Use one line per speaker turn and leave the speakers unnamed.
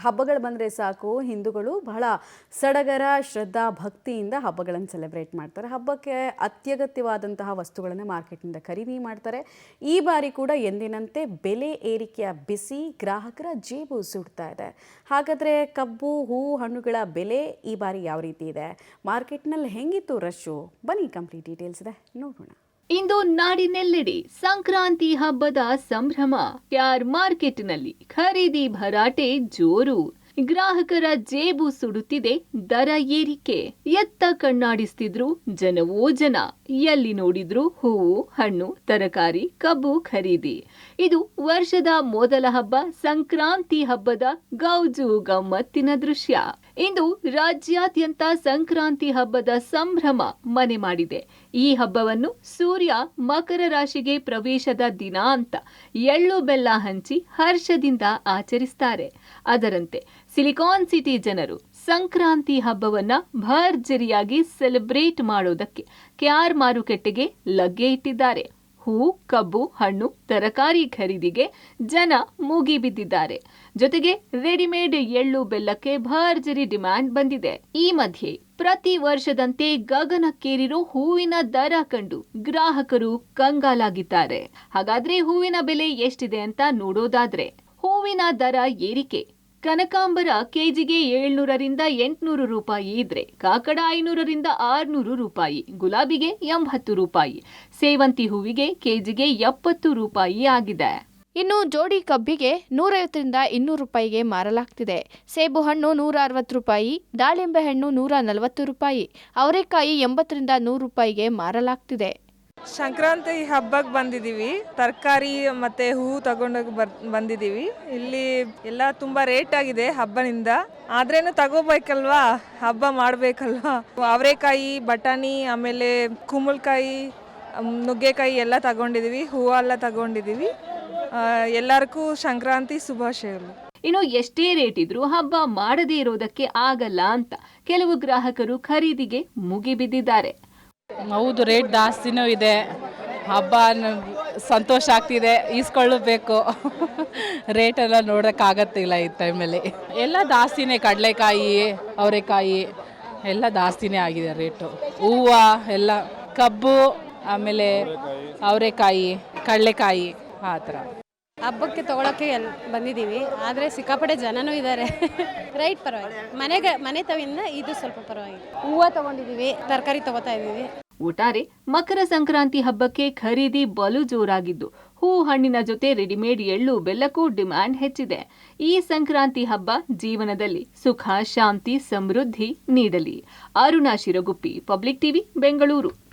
ಹಬ್ಬಗಳು ಬಂದರೆ ಸಾಕು ಹಿಂದೂಗಳು ಬಹಳ ಸಡಗರ ಶ್ರದ್ಧಾ ಭಕ್ತಿಯಿಂದ ಹಬ್ಬಗಳನ್ನು ಸೆಲೆಬ್ರೇಟ್ ಮಾಡ್ತಾರೆ. ಹಬ್ಬಕ್ಕೆ ಅತ್ಯಗತ್ಯವಾದಂತಹ ವಸ್ತುಗಳನ್ನು ಮಾರ್ಕೆಟ್ನಿಂದ ಖರೀದಿ ಮಾಡ್ತಾರೆ. ಈ ಬಾರಿ ಕೂಡ ಎಂದಿನಂತೆ ಬೆಲೆ ಏರಿಕೆಯ ಬಿಸಿ ಗ್ರಾಹಕರ ಜೇಬು ಸುಡ್ತಾ ಇದೆ. ಹಾಗಾದರೆ ಕಬ್ಬು, ಹೂವು, ಹಣ್ಣುಗಳ ಬೆಲೆ ಈ ಬಾರಿ ಯಾವ ರೀತಿ ಇದೆ? ಮಾರ್ಕೆಟ್ನಲ್ಲಿ ಹೆಂಗಿತ್ತು ರಶ್ಶು? ಬನ್ನಿ, ಕಂಪ್ಲೀಟ್ ಡೀಟೇಲ್ಸ್ ಇದೆ, ನೋಡೋಣ.
ಇಂದು ನಾಡಿನೆಲ್ಲೆಡೆ ಸಂಕ್ರಾಂತಿ ಹಬ್ಬದ ಸಂಭ್ರಮ. ಕ್ಯಾರ್ ಮಾರ್ಕೆಟ್ನಲ್ಲಿ ಖರೀದಿ ಭರಾಟೆ ಜೋರು. ಗ್ರಾಹಕರ ಜೇಬು ಸುಡುತ್ತಿದೆ ದರ ಏರಿಕೆ. ಎತ್ತ ಕಣ್ಣಾಡಿಸ್ತಿದ್ರು ಜನವೋ ಜನ. ಎಲ್ಲಿ ನೋಡಿದ್ರು ಹೂವು, ಹಣ್ಣು, ತರಕಾರಿ, ಕಬ್ಬು ಖರೀದಿ. ಇದು ವರ್ಷದ ಮೊದಲ ಹಬ್ಬ ಸಂಕ್ರಾಂತಿ ಹಬ್ಬದ ಗೌಜು ಗಮ್ಮತ್ತಿನ ದೃಶ್ಯ. ಇಂದು ರಾಜ್ಯಾದ್ಯಂತ ಸಂಕ್ರಾಂತಿ ಹಬ್ಬದ ಸಂಭ್ರಮ ಮನೆ ಮಾಡಿದೆ. ಈ ಹಬ್ಬವನ್ನು ಸೂರ್ಯ ಮಕರ ರಾಶಿಗೆ ಪ್ರವೇಶದ ದಿನ ಅಂತ ಎಳ್ಳು ಬೆಲ್ಲ ಹಂಚಿ ಹರ್ಷದಿಂದ ಆಚರಿಸ್ತಾರೆ. ಅದರಂತೆ ಸಿಲಿಕಾನ್ ಸಿಟಿ ಜನರು ಸಂಕ್ರಾಂತಿ ಹಬ್ಬವನ್ನ ಭರ್ಜರಿಯಾಗಿ ಸೆಲೆಬ್ರೇಟ್ ಮಾಡೋದಕ್ಕೆ ಕ್ಯಾರ್ ಮಾರುಕಟ್ಟೆಗೆ ಲಗ್ಗೆ ಇಟ್ಟಿದ್ದಾರೆ. ಹೂ, ಕಬ್ಬು, ಹಣ್ಣು, ತರಕಾರಿ ಖರೀದಿಗೆ ಜನ ಮುಗಿಬಿದ್ದಿದ್ದಾರೆ. ಜೊತೆಗೆ ರೆಡಿಮೇಡ್ ಎಳ್ಳು ಬೆಲ್ಲಕ್ಕೆ ಭರ್ಜರಿ ಡಿಮ್ಯಾಂಡ್ ಬಂದಿದೆ. ಈ ಮಧ್ಯೆ ಪ್ರತಿ ವರ್ಷದಂತೆ ಗಗನಕ್ಕೇರಿರೋ ಹೂವಿನ ದರ ಕಂಡು ಗ್ರಾಹಕರು ಕಂಗಾಲಾಗಿದ್ದಾರೆ. ಹಾಗಾದ್ರೆ ಹೂವಿನ ಬೆಲೆ ಎಷ್ಟಿದೆ ಅಂತ ನೋಡೋದಾದ್ರೆ, ಹೂವಿನ ದರ ಏರಿಕೆ. ಕನಕಾಂಬರ ಕೆಜಿಗೆ 700ರಿಂದ 800 ರೂಪಾಯಿ ಇದ್ರೆ, ಕಾಕಡ 500ರಿಂದ 600 ರೂಪಾಯಿ, ಗುಲಾಬಿಗೆ 80 ರೂಪಾಯಿ, ಸೇವಂತಿ ಹೂವಿಗೆ ಕೆಜಿಗೆ 70 ರೂಪಾಯಿ ಆಗಿದೆ.
ಇನ್ನು ಜೋಡಿ ಕಬ್ಬಿಗೆ 150ರಿಂದ 200 ರೂಪಾಯಿಗೆ ಮಾರಲಾಗ್ತಿದೆ. ಸೇಬು ಹಣ್ಣು 160 ರೂಪಾಯಿ, ದಾಳಿಂಬೆ ಹಣ್ಣು 140 ರೂಪಾಯಿ, ಅವರೆಕಾಯಿ 80ರಿಂದ 100 ರೂಪಾಯಿಗೆ ಮಾರಲಾಗ್ತಿದೆ.
ಸಂಕ್ರಾಂತಿ ಹಬ್ಬಕ್ಕೆ ಬಂದಿದ್ದೀವಿ. ತರಕಾರಿ ಮತ್ತು ಹೂವು ತಗೊಂಡೋಗಿ ಬಂದಿದ್ದೀವಿ. ಇಲ್ಲಿ ಎಲ್ಲ ತುಂಬ ರೇಟ್ ಆಗಿದೆ ಹಬ್ಬನಿಂದ. ಆದ್ರೇನು ತಗೋಬೇಕಲ್ವಾ, ಹಬ್ಬ ಮಾಡಬೇಕಲ್ವಾ. ಅವರೆಕಾಯಿ, ಬಟಾಣಿ, ಆಮೇಲೆ ಕುಂಬಳಕಾಯಿ, ನುಗ್ಗೆಕಾಯಿ ಎಲ್ಲ ತಗೊಂಡಿದ್ದೀವಿ. ಹೂವೆಲ್ಲ ತಗೊಂಡಿದ್ದೀವಿ. ಎಲ್ಲರಿಗೂ ಸಂಕ್ರಾಂತಿ ಶುಭಾಶಯಗಳು.
ಇನ್ನು ಎಷ್ಟೇ ರೇಟ್ ಇದ್ರೂ ಹಬ್ಬ ಮಾಡದೇ ಇರೋದಕ್ಕೆ ಆಗಲ್ಲ ಅಂತ ಕೆಲವು ಗ್ರಾಹಕರು ಖರೀದಿಗೆ ಮುಗಿಬಿದ್ದಿದ್ದಾರೆ.
ಹೌದು, ರೇಟ್ ಜಾಸ್ತಿನೂ ಇದೆ. ಹಬ್ಬ ಸಂತೋಷ ಆಗ್ತಿದೆ, ಈಸ್ಕೊಳ್ಳಬೇಕು. ರೇಟೆಲ್ಲ ನೋಡೋಕ್ಕಾಗತ್ತಿಲ್ಲ ಈ ಟೈಮಲ್ಲಿ. ಎಲ್ಲ ಜಾಸ್ತಿನೇ, ಕಡಲೆಕಾಯಿ, ಅವರೆಕಾಯಿ ಎಲ್ಲ ಜಾಸ್ತಿನೇ ಆಗಿದೆ ರೇಟು. ಹೂವು ಎಲ್ಲ, ಕಬ್ಬು, ಆಮೇಲೆ ಅವರೆಕಾಯಿ, ಕಡಲೆಕಾಯಿ ಆ ಥರ.
ಹಬ್ಬಕ್ಕೆ ತೊಗೊಳಕ್ಕೆ ಬಂದಿದ್ದೀವಿ, ಆದರೆ ಸಿಕ್ಕಾಪಟ್ಟೆ ಜನನೂ ಇದ್ದಾರೆ. ರೈಟ್ ಪರವಾಗಿಲ್ಲ, ಮನೆ ತವಿಂದ ಇದು ಸ್ವಲ್ಪ ಪರವಾಗಿಲ್ಲ. ಹೂವು ತೊಗೊಂಡಿದ್ದೀವಿ, ತರಕಾರಿ ತೊಗೋತಾ ಇದ್ದೀವಿ.
ಒಟ್ಟಾರೆ ಮಕರ ಸಂಕ್ರಾಂತಿ ಹಬ್ಬಕ್ಕೆ ಖರೀದಿ ಬಲು ಜೋರಾಗಿದ್ದು, ಹೂ ಹಣ್ಣಿನ ಜೊತೆ ರೆಡಿಮೇಡ್ ಎಳ್ಳು ಬೆಲ್ಲಕ್ಕೂ ಡಿಮ್ಯಾಂಡ್ ಹೆಚ್ಚಿದೆ. ಈ ಸಂಕ್ರಾಂತಿ ಹಬ್ಬ ಜೀವನದಲ್ಲಿ ಸುಖ, ಶಾಂತಿ, ಸಮೃದ್ಧಿ ನೀಡಲಿ. Aruna Shiraguppi, public TV, Bengaluru.